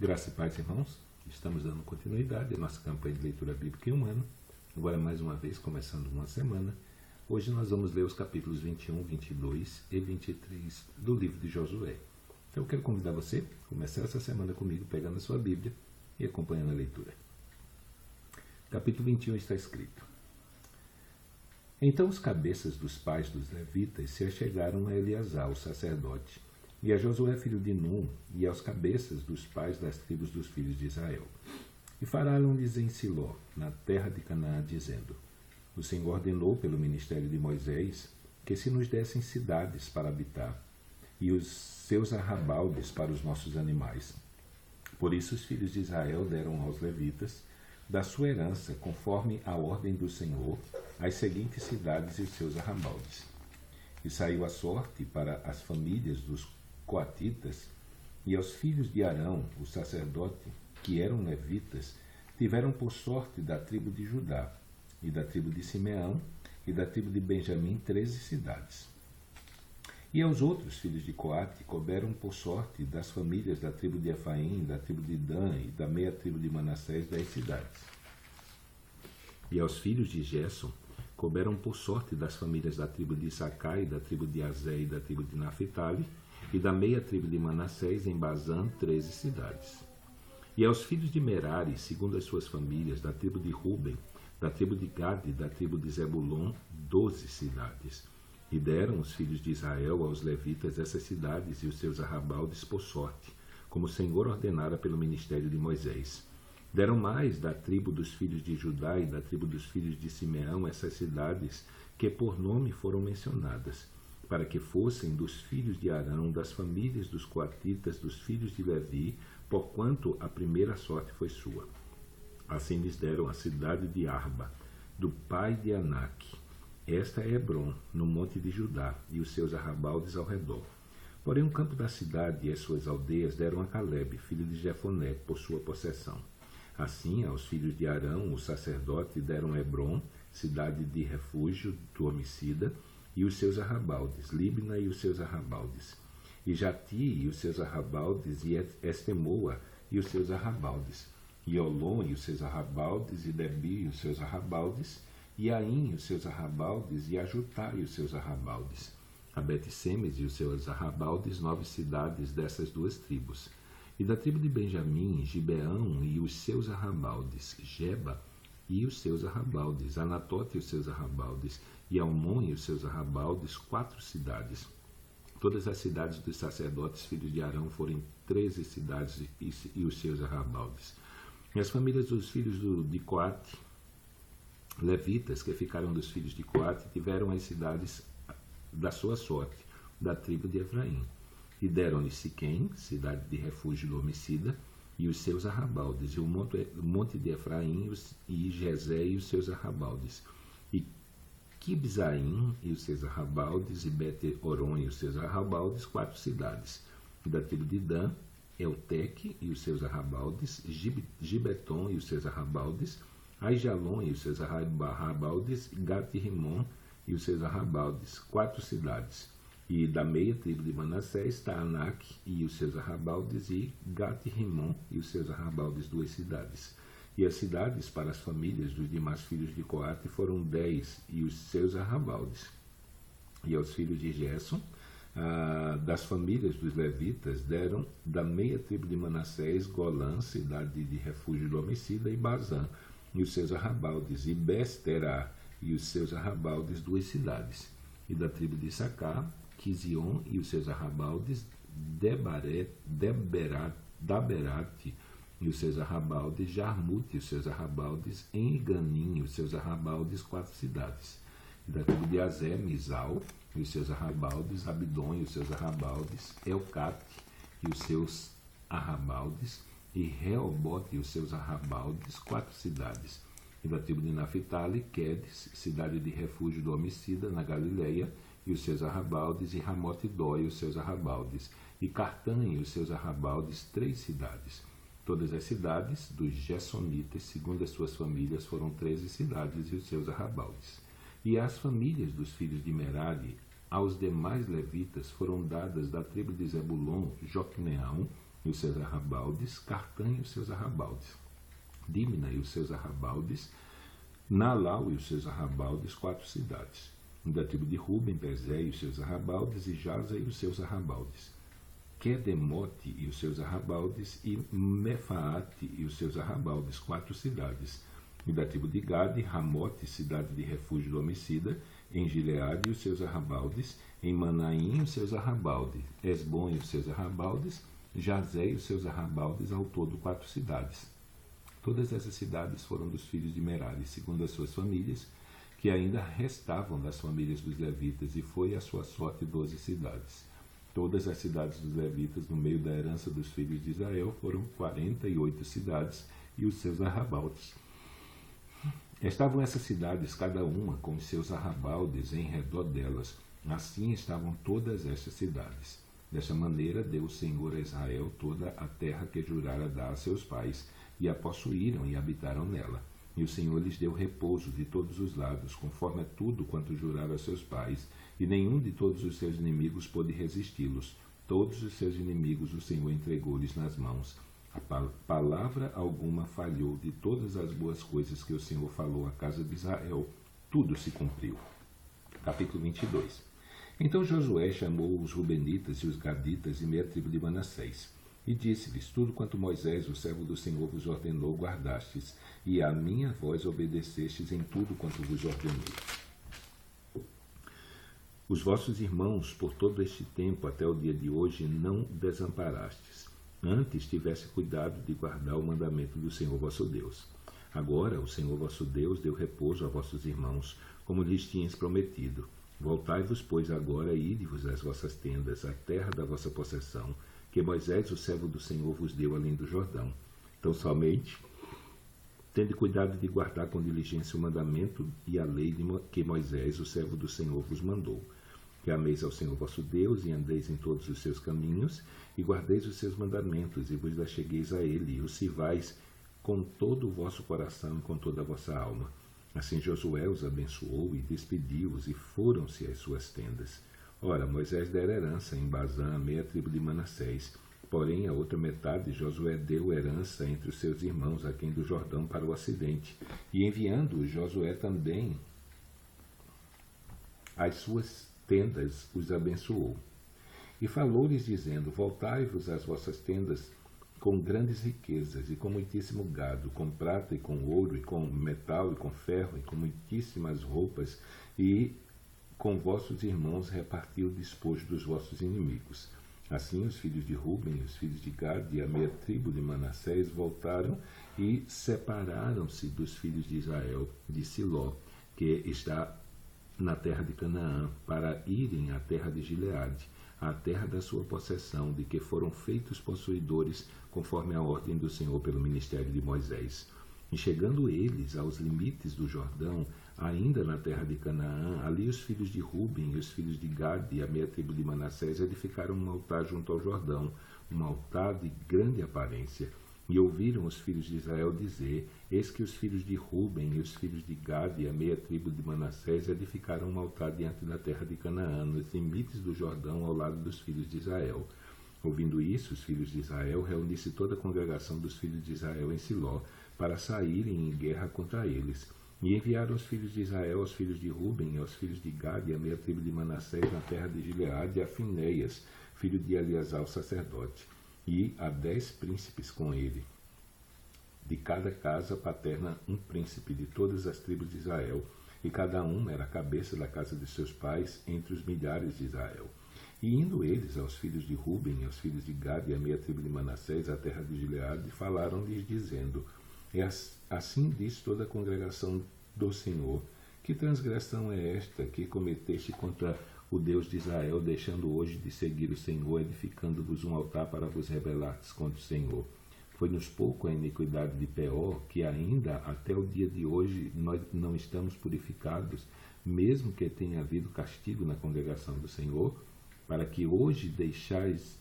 Graça e paz, irmãos. Estamos dando continuidade à nossa campanha de leitura bíblica em um ano. Agora, mais uma vez, começando uma semana. Hoje nós vamos ler os capítulos 21, 22 e 23 do livro de Josué. Então, eu quero convidar você a começar essa semana comigo, pegando a sua Bíblia e acompanhando a leitura. Capítulo 21 está escrito: Então os cabeças dos pais dos levitas se achegaram a Eleazar, o sacerdote, e a Josué, filho de Num, e aos cabeças dos pais das tribos dos filhos de Israel. E falaram-lhes em Siló, na terra de Canaã, dizendo: O Senhor ordenou pelo ministério de Moisés que se nos dessem cidades para habitar, e os seus arrabaldes para os nossos animais. Por isso os filhos de Israel deram aos levitas, da sua herança, conforme a ordem do Senhor, as seguintes cidades e os seus arrabaldes. E saiu a sorte para as famílias dos coatitas, e aos filhos de Arão, o sacerdote, que eram levitas, tiveram por sorte da tribo de Judá, e da tribo de Simeão, e da tribo de Benjamim 13 cidades. E aos outros filhos de Coate couberam por sorte das famílias da tribo de Efaim, da tribo de Dan e da meia tribo de Manassés 10 cidades. E aos filhos de Gerson couberam por sorte das famílias da tribo de Issacar e da tribo de Azé e da tribo de Naphtali, e da meia tribo de Manassés em Bazã 13 cidades. E aos filhos de Merari, segundo as suas famílias, da tribo de Ruben, da tribo de Gade e da tribo de Zebulon 12 cidades. E deram os filhos de Israel aos levitas essas cidades e os seus arrabaldes por sorte, como o Senhor ordenara pelo ministério de Moisés. Deram mais da tribo dos filhos de Judá e da tribo dos filhos de Simeão essas cidades que por nome foram mencionadas, para que fossem dos filhos de Arão, das famílias dos coatitas, dos filhos de Levi, porquanto a primeira sorte foi sua. Assim lhes deram a cidade de Arba, do pai de Anak. Esta é Hebron, no monte de Judá, e os seus arrabaldes ao redor. Porém, o campo da cidade e as suas aldeias deram a Calebe, filho de Jefoné, por sua possessão. Assim, aos filhos de Arão, o sacerdote, deram Hebron, cidade de refúgio do homicida, e os seus arrabaldes, Libna e os seus arrabaldes, e Jati e os seus arrabaldes, e Estemoa e os seus arrabaldes, e Olom e os seus arrabaldes, e Debi e os seus arrabaldes, e Aim e os seus arrabaldes, e Ajutá e os seus arrabaldes, a Bet-Semes e os seus arrabaldes, 9 cidades dessas duas tribos. E da tribo de Benjamim, Gibeão e os seus arrabaldes, Geba e os seus arrabaldes, Anatote e os seus arrabaldes, e Almon e os seus arrabaldes, 4 cidades. Todas as cidades dos sacerdotes, filhos de Arão, foram 13 cidades e os seus arrabaldes. E as famílias dos filhos de Coate, levitas, que ficaram dos filhos de Coate, tiveram as cidades da sua sorte, da tribo de Efraim. E deram-lhe Siquém, cidade de refúgio do homicida, e os seus arrabaldes, e o monte de Efraim, e Gezé e os seus arrabaldes, e Quibzaim e os seus arrabaldes, e Bet-Horon e os seus arrabaldes, 4 cidades. E da tribo de Dan, Elteque e os seus arrabaldes, Gibeton e os seus arrabaldes, Aijalon e os seus arrabaldes, Gat-Rimon e os seus arrabaldes, 4 cidades. E da meia tribo de Manassés, Taanak e os seus arrabaldes, e Gat-Rimon e os seus arrabaldes, 2 cidades. E as cidades para as famílias dos demais filhos de Coate foram 10 e os seus arrabaldes. E aos filhos de Gerson, das famílias dos levitas, deram da meia tribo de Manassés, Golã, cidade de refúgio do homicida, e Bazã e os seus arrabaldes, e Besterá e os seus arrabaldes, 2 cidades. E da tribo de Issacar, Quizion e os seus arrabaldes, Daberate e os seus arrabaldes, Jarmute e os seus arrabaldes, Enganim e os seus arrabaldes, 4 cidades. E da tribo de Azé, Mizal e os seus arrabaldes, Abidom e os seus arrabaldes, Elcate e os seus arrabaldes, e Reobote e os seus arrabaldes, 4 cidades. E da tribo de Naphtali, Quedes, cidade de refúgio do homicida, na Galileia, e os seus arrabaldes, e Ramote-Dó e os seus arrabaldes, e Cartã e os seus arrabaldes, 3 cidades. Todas as cidades dos Gersonitas, segundo as suas famílias, foram 13 cidades e os seus arrabaldes. E as famílias dos filhos de Merari, aos demais levitas, foram dadas da tribo de Zebulon, Joquneão, e os seus arrabaldes, Cartã e os seus arrabaldes, Dímina e os seus arrabaldes, Nalau e os seus arrabaldes, 4 cidades. Da tribo de Ruben, Bezé e os seus arrabaldes, e Jaza e os seus arrabaldes. Quedemote e os seus arrabaldes, e Mefaate e os seus arrabaldes, 4 cidades. E da tribo de Gade, Ramote, cidade de refúgio do homicida, em Gileade e os seus arrabaldes, em Manaim e os seus arrabaldes, Esbom e os seus arrabaldes, Jazé e os seus arrabaldes, ao todo 4 cidades. Todas essas cidades foram dos filhos de Merari, segundo as suas famílias, que ainda restavam das famílias dos levitas, e foi a sua sorte 12 cidades. Todas as cidades dos levitas, no meio da herança dos filhos de Israel, foram 48 cidades e os seus arrabaldes. Estavam essas cidades, cada uma com os seus arrabaldes em redor delas. Assim estavam todas estas cidades. Desta maneira deu o Senhor a Israel toda a terra que jurara dar a seus pais, e a possuíram e habitaram nela. E o Senhor lhes deu repouso de todos os lados, conforme a tudo quanto jurara a seus pais, e nenhum de todos os seus inimigos pôde resisti-los. Todos os seus inimigos o Senhor entregou-lhes nas mãos. A palavra alguma falhou de todas as boas coisas que o Senhor falou à casa de Israel. Tudo se cumpriu. Capítulo 22. Então Josué chamou os Rubenitas e os Gaditas e meia tribo de Manassés, e disse-lhes: tudo quanto Moisés, o servo do Senhor, vos ordenou, guardastes, e a minha voz obedecestes em tudo quanto vos ordenei. Os vossos irmãos, por todo este tempo até o dia de hoje, não desamparastes. Antes tivesse cuidado de guardar o mandamento do Senhor vosso Deus. Agora o Senhor vosso Deus deu repouso a vossos irmãos, como lhes tinhas prometido. Voltai-vos, pois, agora e ide-vos às vossas tendas, à terra da vossa possessão, que Moisés, o servo do Senhor, vos deu além do Jordão. Então, somente tende cuidado de guardar com diligência o mandamento e a lei que Moisés, o servo do Senhor, vos mandou. Que ameis ao Senhor vosso Deus, e andeis em todos os seus caminhos, e guardeis os seus mandamentos, e vos achegueis a ele, e o sirvais com todo o vosso coração e com toda a vossa alma. Assim Josué os abençoou e despediu-os, e foram-se às suas tendas. Ora, Moisés dera herança em Bazã a meia tribo de Manassés, porém a outra metade Josué deu herança entre os seus irmãos, aquém do Jordão, para o ocidente, e enviando-os Josué também às suas tendas os abençoou. E falou-lhes, dizendo: voltai-vos às vossas tendas com grandes riquezas, e com muitíssimo gado, com prata e com ouro, e com metal e com ferro, e com muitíssimas roupas, e com vossos irmãos repartiu o despojo dos vossos inimigos. Assim os filhos de Ruben, os filhos de Gade e a meia tribo de Manassés voltaram e separaram-se dos filhos de Israel, de Siló, que está na terra de Canaã, para irem à terra de Gileade, à terra da sua possessão, de que foram feitos possuidores, conforme a ordem do Senhor pelo ministério de Moisés. E chegando eles aos limites do Jordão, ainda na terra de Canaã, ali os filhos de Ruben e os filhos de Gade e a meia tribo de Manassés edificaram um altar junto ao Jordão, um altar de grande aparência. E ouviram os filhos de Israel dizer: eis que os filhos de Ruben e os filhos de Gade e a meia tribo de Manassés edificaram um altar diante da terra de Canaã, nos limites do Jordão, ao lado dos filhos de Israel. Ouvindo isso, os filhos de Israel, reuniu-se toda a congregação dos filhos de Israel em Siló, para saírem em guerra contra eles. E enviaram os filhos de Israel aos filhos de Ruben e aos filhos de Gade e a meia tribo de Manassés na terra de Gileade, a Finéias, filho de Eleazar o sacerdote, e a 10 príncipes com ele. De cada casa paterna um príncipe de todas as tribos de Israel, e cada um era a cabeça da casa de seus pais entre os milhares de Israel. E indo eles aos filhos de Ruben e aos filhos de Gade e a meia tribo de Manassés, à terra de Gileade, falaram-lhes, dizendo: assim diz toda a congregação do Senhor: que transgressão é esta que cometeste contra o Deus de Israel, deixando hoje de seguir o Senhor, edificando-vos um altar para vos rebelardes contra o Senhor? Foi-nos pouco a iniquidade de Peor, que ainda até o dia de hoje nós não estamos purificados, mesmo que tenha havido castigo na congregação do Senhor? Para que hoje deixais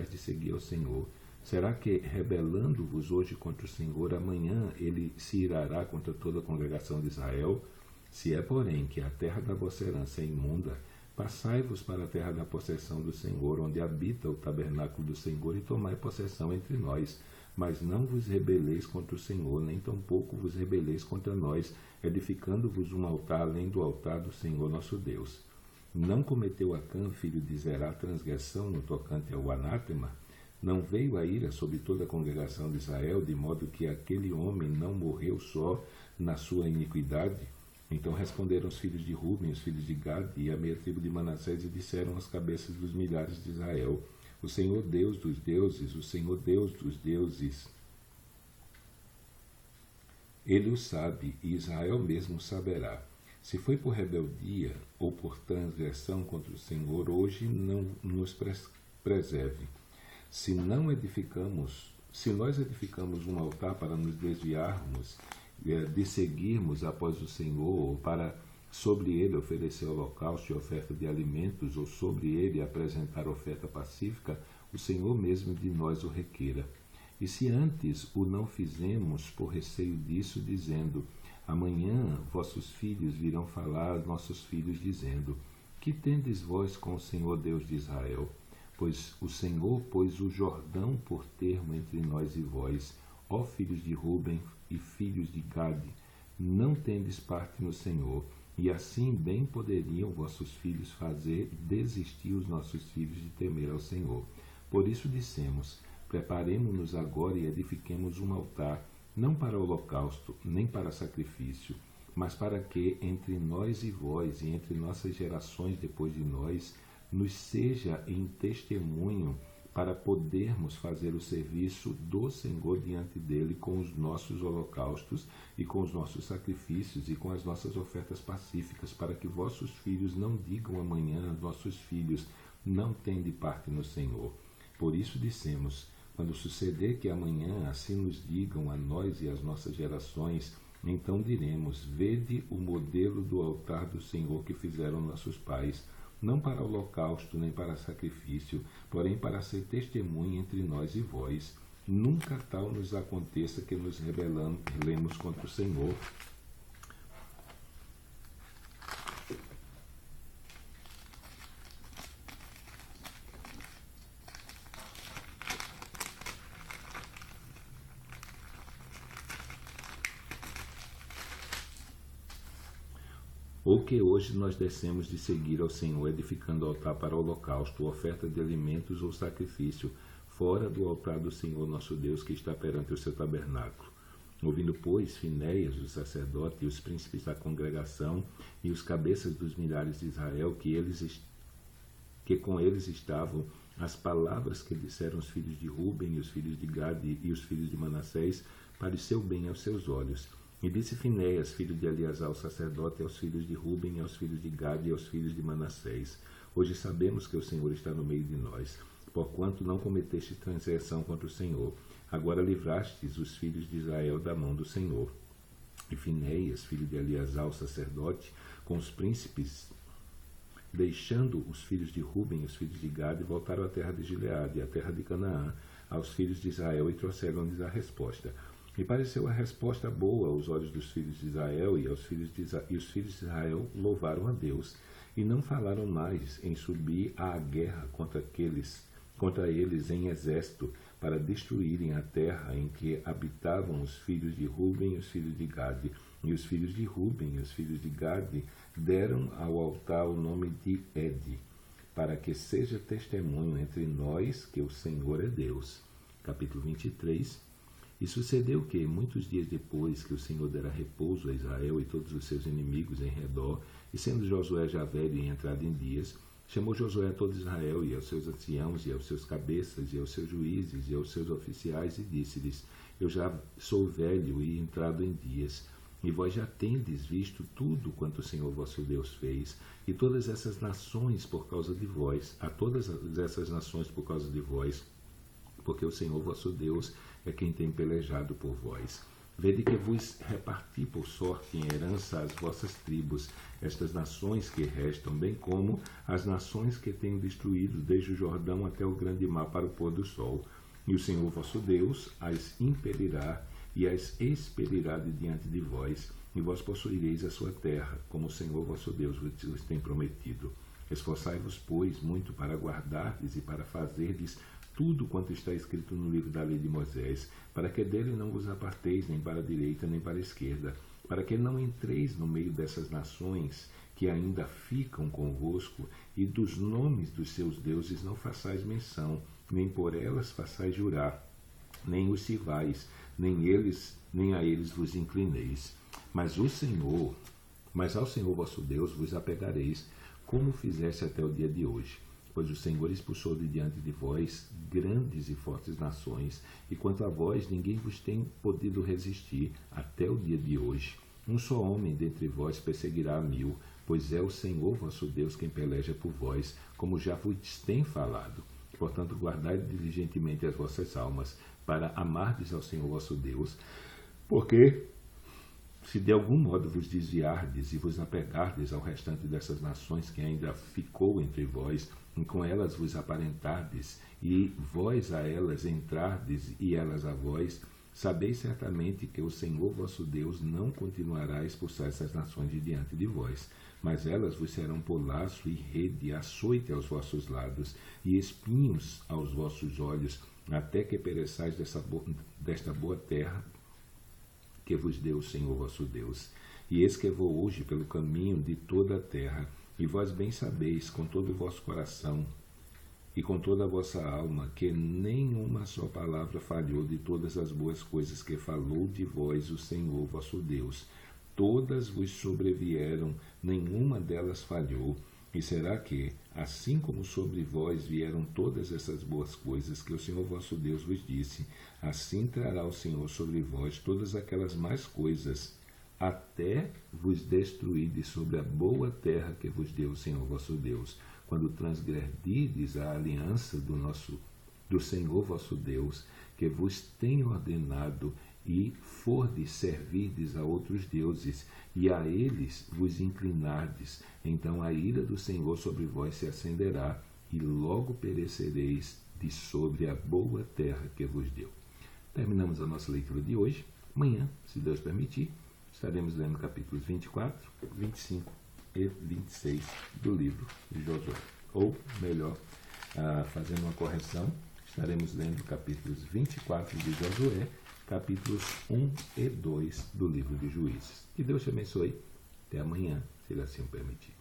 de seguir ao Senhor? Será que, rebelando-vos hoje contra o Senhor, amanhã ele se irará contra toda a congregação de Israel? Se é, porém, que a terra da vossa herança é imunda, Passai-vos para a terra da possessão do Senhor, onde habita o tabernáculo do Senhor, e tomai possessão entre nós. Mas não vos rebeleis contra o Senhor, nem tampouco vos rebeleis contra nós, edificando-vos um altar além do altar do Senhor nosso Deus. Não cometeu Acã, filho de Zerá, transgressão no tocante ao anátema? Não veio a ira sobre toda a congregação de Israel, de modo que aquele homem não morreu só na sua iniquidade? Então responderam os filhos de Ruben, os filhos de Gad e a meia tribo de Manassés, e disseram às cabeças dos milhares de Israel: o Senhor Deus dos deuses, o Senhor Deus dos deuses, Ele o sabe, e Israel mesmo saberá. Se foi por rebeldia ou por transgressão contra o Senhor, hoje não nos preserve. Se nós edificamos um altar para nos desviarmos de seguirmos após o Senhor, ou para sobre ele oferecer holocausto e oferta de alimentos, ou sobre ele apresentar oferta pacífica, o Senhor mesmo de nós o requeira. E se antes o não fizemos por receio disso, dizendo: amanhã vossos filhos virão falar aos nossos filhos, dizendo: que tendes vós com o Senhor Deus de Israel? Pois o Senhor pôs o Jordão por termo entre nós e vós, ó filhos de Ruben e filhos de Gade, não tendes parte no Senhor. E assim bem poderiam vossos filhos fazer desistir os nossos filhos de temer ao Senhor. Por isso dissemos: preparemo-nos agora e edifiquemos um altar, não para holocausto, nem para sacrifício, mas para que entre nós e vós, e entre nossas gerações depois de nós, nos seja em testemunho, para podermos fazer o serviço do Senhor diante dele com os nossos holocaustos e com os nossos sacrifícios e com as nossas ofertas pacíficas, para que vossos filhos não digam amanhã a vossos filhos: não tende parte no Senhor. Por isso dissemos: quando suceder que amanhã assim nos digam a nós e às nossas gerações, então diremos: vede o modelo do altar do Senhor que fizeram nossos pais, não para holocausto nem para sacrifício, porém para ser testemunha entre nós e vós. Nunca tal nos aconteça que nos rebelemos contra o Senhor. Ou que hoje nós descemos de seguir ao Senhor, edificando altar para holocausto, oferta de alimentos ou sacrifício, fora do altar do Senhor nosso Deus, que está perante o seu tabernáculo. Ouvindo, pois, Finéias, o sacerdote, e os príncipes da congregação, e os cabeças dos milhares de Israel, que com eles estavam, as palavras que disseram os filhos de Ruben, e os filhos de Gade e os filhos de Manassés, pareceu bem aos seus olhos. E disse Finéias, filho de Eleazar, o sacerdote, aos filhos de Ruben, aos filhos de Gade e aos filhos de Manassés: hoje sabemos que o Senhor está no meio de nós, porquanto não cometeste transgressão contra o Senhor. Agora livrastes os filhos de Israel da mão do Senhor. E Finéias, filho de Eleazar, o sacerdote, com os príncipes, deixando os filhos de Ruben e os filhos de Gade, voltaram à terra de Gileade, à terra de Canaã, aos filhos de Israel, e trouxeram-lhes a resposta. E pareceu a resposta boa aos olhos dos filhos de Israel, e os filhos de Israel louvaram a Deus, e não falaram mais em subir à guerra contra eles em exército, para destruírem a terra em que habitavam os filhos de Ruben e os filhos de Gade. E os filhos de Ruben e os filhos de Gade deram ao altar o nome de Ede, para que seja testemunho entre nós que o Senhor é Deus. Capítulo 23. E sucedeu que, muitos dias depois que o Senhor dera repouso a Israel e todos os seus inimigos em redor, e sendo Josué já velho e entrado em dias, chamou Josué a todo Israel, e aos seus anciãos, e aos seus cabeças, e aos seus juízes, e aos seus oficiais, e disse-lhes: eu já sou velho e entrado em dias, e vós já tendes visto tudo quanto o Senhor vosso Deus fez, e todas essas nações por causa de vós, a todas essas nações por causa de vós, porque o Senhor vosso Deus é quem tem pelejado por vós. Vede que vos reparti por sorte em herança as vossas tribos, estas nações que restam, bem como as nações que tenho destruído, desde o Jordão até o grande mar para o pôr do sol. E o Senhor vosso Deus as impelirá e as expelirá de diante de vós, e vós possuireis a sua terra, como o Senhor vosso Deus vos tem prometido. Esforçai-vos, pois, muito para guardardes e para fazerdes tudo quanto está escrito no livro da lei de Moisés, para que dele não vos aparteis nem para a direita nem para a esquerda, para que não entreis no meio dessas nações que ainda ficam convosco, e dos nomes dos seus deuses não façais menção, nem por elas façais jurar, nem os sirvais, nem a eles vos inclineis. Mas ao Senhor vosso Deus vos apegareis, como fizeste até o dia de hoje. Pois o Senhor expulsou de diante de vós grandes e fortes nações, e quanto a vós ninguém vos tem podido resistir até o dia de hoje. Um só homem dentre vós perseguirá 1000, pois é o Senhor vosso Deus quem peleja por vós, como já vos tem falado. Portanto, guardai diligentemente as vossas almas, para amardes ao Senhor vosso Deus, porque se de algum modo vos desviardes e vos apegardes ao restante dessas nações que ainda ficou entre vós, e com elas vos aparentardes, e vós a elas entrardes e elas a vós, sabeis certamente que o Senhor vosso Deus não continuará a expulsar essas nações de diante de vós, mas elas vos serão por laço e rede, açoite aos vossos lados, e espinhos aos vossos olhos, até que pereçais desta boa terra que vos deu o Senhor vosso Deus. E eis que vou hoje pelo caminho de toda a terra, e vós bem sabeis, com todo o vosso coração e com toda a vossa alma, que nenhuma só palavra falhou de todas as boas coisas que falou de vós o Senhor vosso Deus. Todas vos sobrevieram, nenhuma delas falhou. E será que, assim como sobre vós vieram todas essas boas coisas que o Senhor vosso Deus vos disse, assim trará o Senhor sobre vós todas aquelas mais coisas, até vos destruídes sobre a boa terra que vos deu o Senhor vosso Deus, quando transgredirdes a aliança do Senhor vosso Deus, que vos tem ordenado, e fordes servirdes a outros deuses, e a eles vos inclinardes, então a ira do Senhor sobre vós se acenderá, e logo perecereis de sobre a boa terra que vos deu. Terminamos a nossa leitura de hoje. Amanhã, se Deus permitir, estaremos lendo capítulos 24, 25 e 26 do livro de Josué. Ou, melhor, fazendo uma correção, estaremos lendo capítulos 24 de Josué, capítulos 1 e 2 do livro de Juízes. Que Deus te abençoe. Até amanhã, se Ele assim o permitir.